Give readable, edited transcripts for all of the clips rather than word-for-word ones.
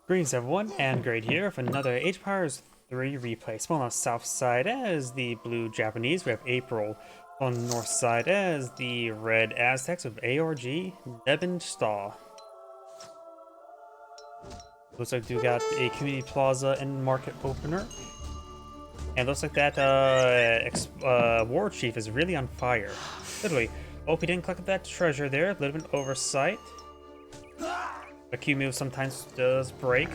Greetings everyone, and Great here with another Age of Empires 3 replay. Spawn on the south side as the blue Japanese, we have April. On the north side as the red Aztecs with ARG, nebenstahl. Looks like we got a community plaza and market opener. And looks like that war chief is really on fire. Literally, hope he didn't collect that treasure there, a little bit of oversight. A Q move sometimes does break.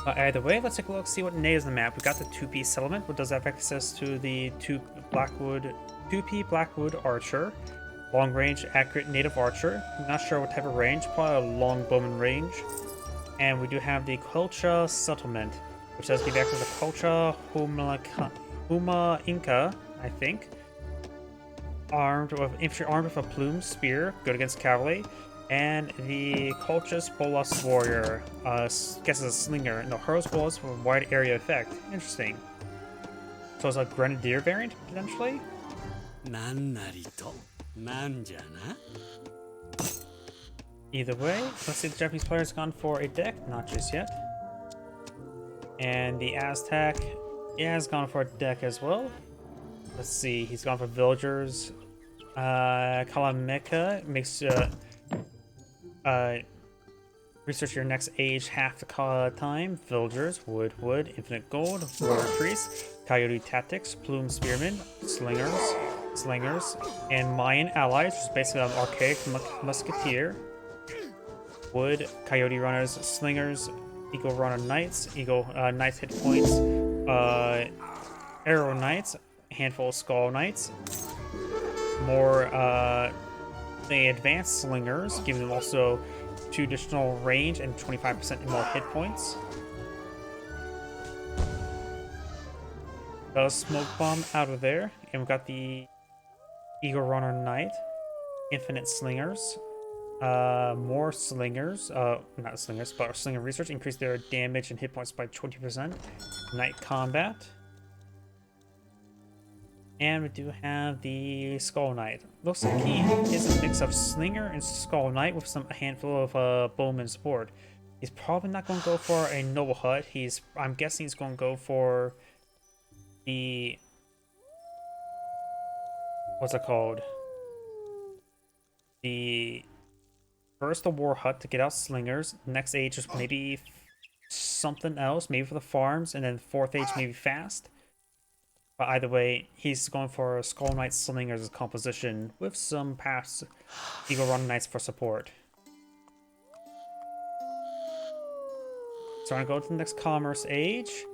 Either way, let's take a look, see what names on the map. We got the 2P settlement, which does have access to the 2P Blackwood Archer. Long range, accurate native archer. I'm not sure what type of range, probably a long bowman range. And we do have the Quelcha settlement, which does give access to Quelcha Huma Inca, I think. Infantry armed with a plume spear, good against cavalry. And the Colchis Bolas Warrior, guesses a slinger. No, hurls bullets with a wide area effect. Interesting. So it's a Grenadier variant, potentially? Either way, let's see, the Japanese player's gone for a deck, not just yet. And the Aztec, yeah, has gone for a deck as well. Let's see, he's gone for villagers. Kalameka makes research your next age half the time. Villagers, wood, infinite gold, warrior priest, coyote tactics, plume spearmen, slingers, and Mayan allies, which is basically an archaic musketeer. Wood, coyote runners, slingers, eagle runner knights, knights hit points, arrow knights, a handful of skull knights, more the advanced slingers, giving them also 2 additional range and 25% more hit points. Got a smoke bomb out of there, and we've got the Eagle Runner Knight, infinite slingers, more slingers, not slingers, but slinger research, increase their damage and hit points by 20%. Knight combat. And we do have the Skull Knight. Looks like he is a mix of Slinger and Skull Knight with a handful of Bowman support. He's probably not going to go for a Noble Hut. I'm guessing he's going to go for the... what's it called? First the War Hut to get out Slingers. Next age is maybe something else, maybe for the farms. And then 4th age maybe fast. But either way, he's going for a Skull Knight Slingers composition with some past Eagle Runner Knights for support. So I'm going to go to the next Commerce Age.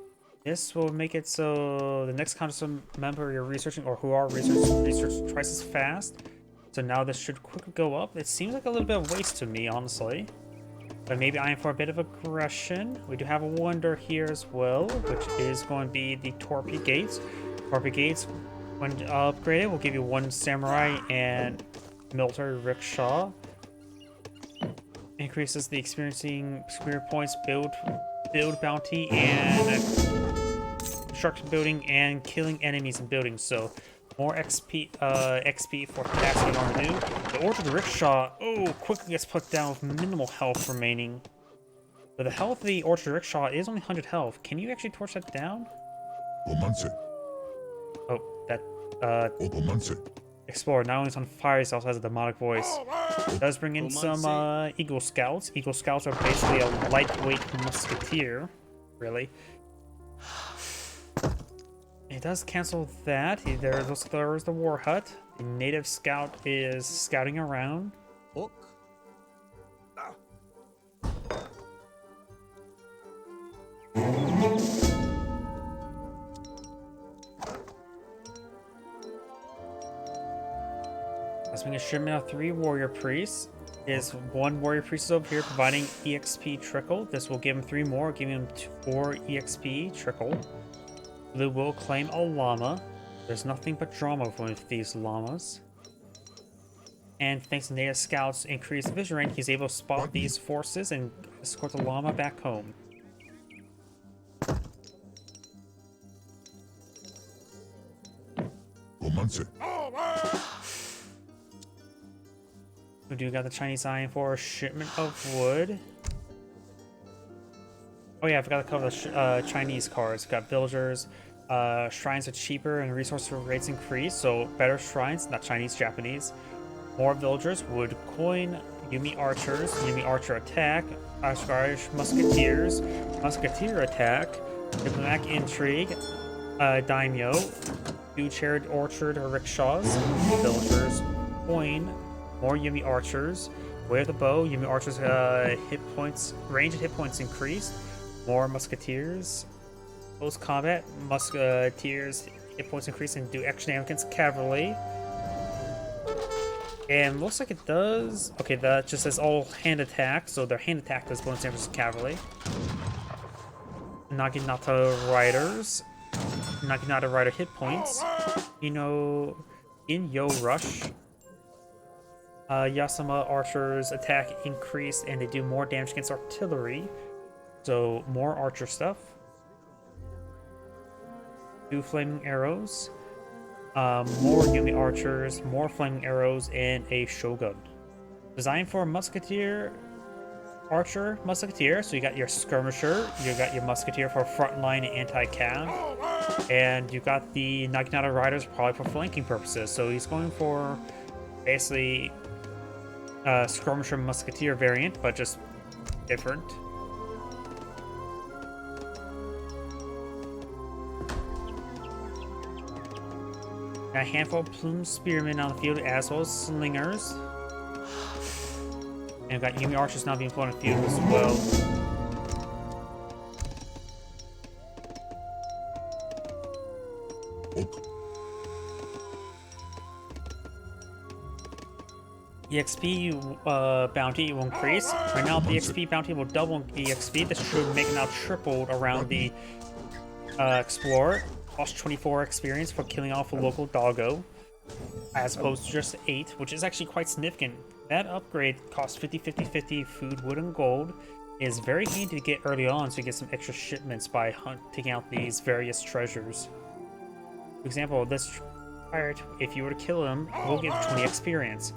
This will make it so the next Commerce member you're researching or who are research twice as fast. So now this should quickly go up. It seems like a little bit of waste to me, honestly. But maybe I am for a bit of aggression. We do have a wonder here as well, which is going to be the Torpy Gates. Torpy Gates, when upgraded, will give you 1 samurai and military rickshaw. Increases the experiencing experience points, build bounty, and construction building, and killing enemies in buildings. So more XP for tasks you want to do. The ordered rickshaw, quickly gets put down with minimal health remaining. But the health of the orchard rickshaw is only 100 health. Can you actually torch that down? Oh, that Explorer not only is on fire, he also has a demonic voice. It does bring in some Eagle Scouts. Eagle Scouts are basically a lightweight musketeer, really. It does cancel that. There's the War Hut. The native scout is scouting around. Let's bring a shipment of 3 warrior priests. There's 1 warrior priest over here providing EXP trickle. This will give him 3 more, giving him 4 EXP trickle. Blue will claim a llama. There's nothing but drama with these llamas. And thanks to native scouts' increased vision range, he's able to spot these forces and escort the llama back home. We do got the Chinese eyeing for a shipment of wood. Oh yeah, I forgot to cover the Chinese cards. Got villagers. Shrines are cheaper and resource rates increase, so better shrines, not Chinese, Japanese. More villagers, wood coin, Yumi archers, Yumi archer attack, Ashgarish musketeers, musketeer attack, diplomatic intrigue, daimyo, two chariot orchard or rickshaws, villagers, coin, more Yumi archers, way of the bow, Yumi archers hit points, range and hit points increased, more musketeers, close combat, musketeers hit points increase and do extra damage against cavalry. And looks like it does. Okay, that just says all hand attack, so their hand attack does bonus damage to cavalry. Naginata riders. Naginata rider hit points. You know, in Yo Rush. Yasama archers attack increased and they do more damage against artillery. So more archer stuff. 2 flaming arrows. More Yumi archers, more flaming arrows, and a shogun. Designed for a musketeer, archer, musketeer. So you got your skirmisher, you got your musketeer for frontline anti-cav, and you got the Naginata riders probably for flanking purposes. So he's going for basically skirmisher musketeer variant, but just different. A handful of plumed spearmen on the field, as well as slingers. And we've got Yumi archers now being put on the field as well. EXP bounty will increase. Right now, the EXP bounty will double EXP. This should make it now tripled around the Explorer. Cost 24 experience for killing off a local doggo, as opposed to just 8, which is actually quite significant. That upgrade costs 50 food, wood, and gold. It is very handy to get early on so you get some extra shipments by taking out these various treasures. For example, this pirate, if you were to kill him, will give 20 experience.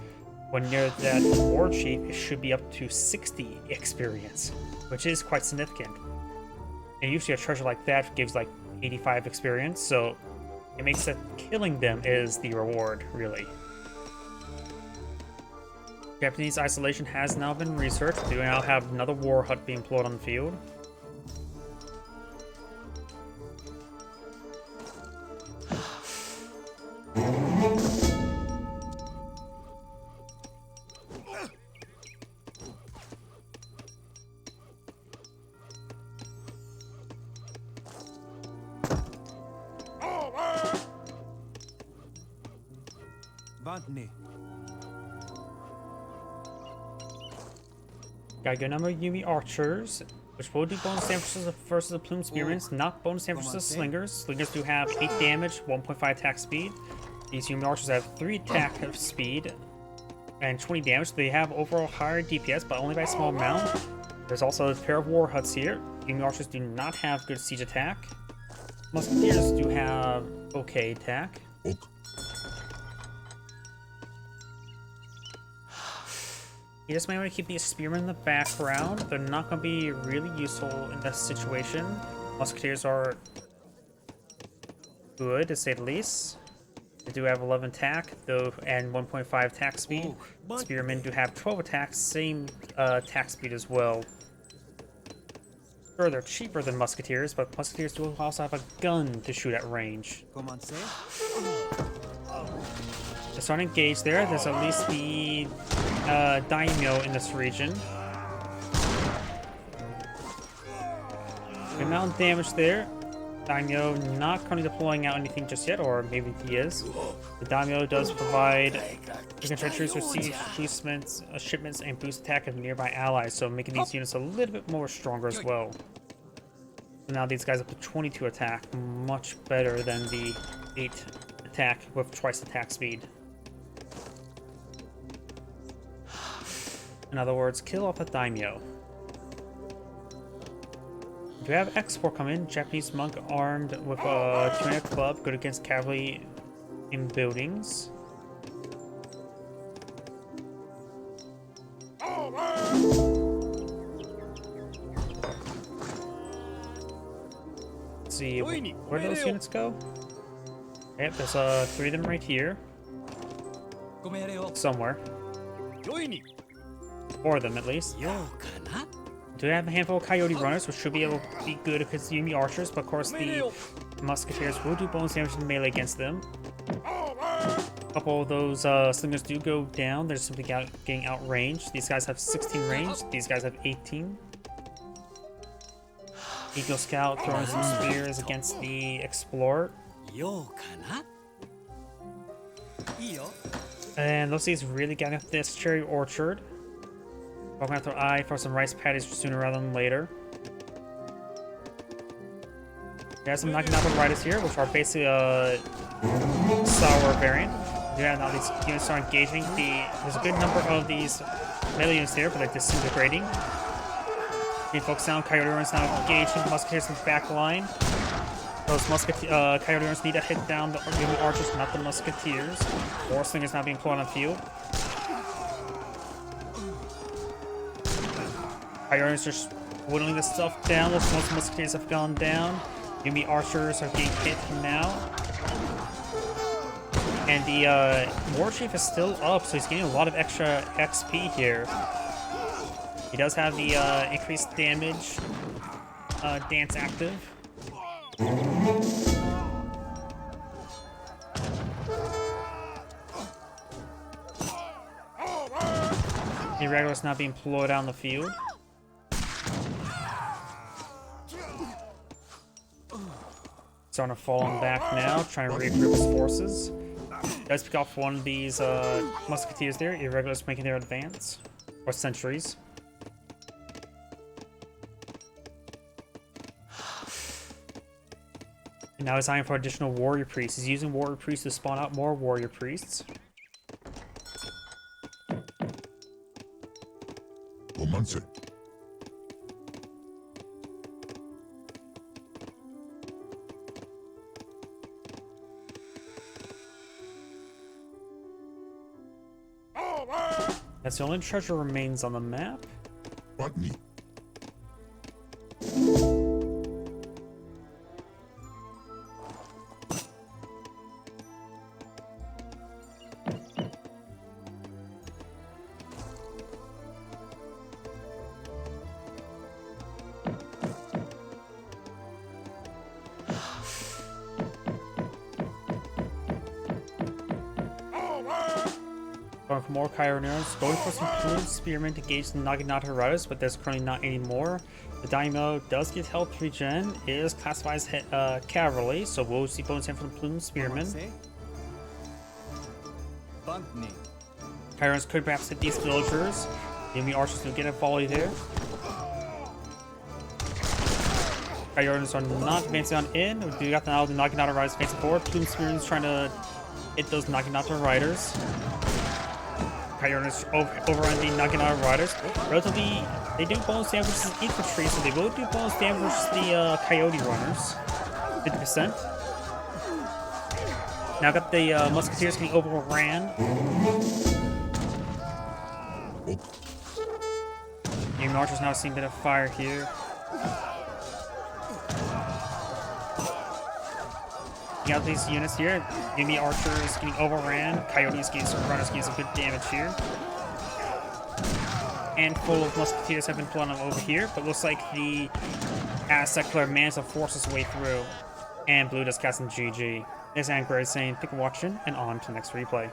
When near that reward sheet, it should be up to 60 experience, which is quite significant. And usually a treasure like that gives like 85 experience, so it makes it killing them is the reward, really. Japanese isolation has now been researched. We now have another war hut being employed on the field. Got a good number of Yumi archers, which will do bonus damage versus the plume spearmen, not bonus damage to slingers. Slingers do have 8 damage, 1.5 attack speed. These Yumi archers have 3 attack speed and 20 damage. They have overall higher DPS, but only by a small amount. There's also a pair of war huts here. Yumi archers do not have good siege attack. Musketeers do have okay attack. You just might want to keep these spearmen in the background. They're not going to be really useful in this situation. Musketeers are good, to say the least. They do have 11 attack, though, and 1.5 attack speed. Spearmen do have 12 attacks, same attack speed as well. Sure, they're cheaper than musketeers, but musketeers do also have a gun to shoot at range. They're starting to engage there. There's at least the daimyo in this region. The amount of damage there. Daimyo not currently deploying out anything just yet, or maybe he is. The daimyo does provide treacherous receive shipments and boost attack of nearby allies, so making these units a little bit more stronger as well. So now these guys up to 22 attack, much better than the 8 attack with twice attack speed. In other words, kill off a daimyo. We have export come in. Japanese monk armed with a 200 club, good against cavalry in buildings. see. Where do those units go? Yep, there's 3 of them right here. Somewhere. 4 of them at least. Do have a handful of coyote runners, which should be able to be good against the enemy archers, but of course the musketeers will do bonus damage in melee against them. A couple of those slingers do go down. They're simply getting outranged. These guys have 16 range. These guys have 18. Eagle Scout throwing some spears against the Explorer. And looks like he's really getting up this cherry orchard. I'm gonna throw eye for some rice patties sooner rather than later. We have some knocking out the riders here, which are basically a sour variant. Yeah, now these units are engaging. There's a good number of these melee units here, but they're disintegrating. You focus on Coyote Runners now engaging the musketeers in the back line. Those Coyote Runners need to hit down the enemy archers, not the musketeers. War slingers now being put on the field. Coyote Runners just whittling this stuff down. Most musketeers have gone down. Enemy archers are getting hit now. And the War Chief is still up, so he's getting a lot of extra XP here. He does have the increased damage dance active. The regulars now being pulled out on the field. Starting to fall on back now, trying to regroup his forces. Does pick off one of these musketeers there. Irregulars making their advance. Or sentries. And now he's eyeing for additional warrior priests. He's using warrior priests to spawn out more warrior priests. That's the only treasure remains on the map. Going for more Chironeros, going for some plumed spearmen to engage the Naginata riders, but there's currently not any more. The Daimyo does get health regen, is classified as cavalry, so we'll see bonus in from the plumed spearmen. Chironeros could perhaps hit these villagers. The enemy archers will get a volley there. Chironeros are not advancing on in. We got now the Naginata riders facing forward. Plumed spearmen trying to hit those Naginata riders. Coyotes overrun the Naginata riders. Relatively, they do bonus damage versus infantry, so they will do bonus damage versus the Coyote runners. 50%. Now got the musketeers getting overran. The archers now seeing a bit of fire here. You got these units here. Enemy archers getting overran. Coyotes getting some runners getting some good damage here. Handful of musketeers have been put on over here, but looks like the Aztec player managed to force his way through. And Blue just got some GG. This is Anchor saying, thank you for watching, and on to the next replay.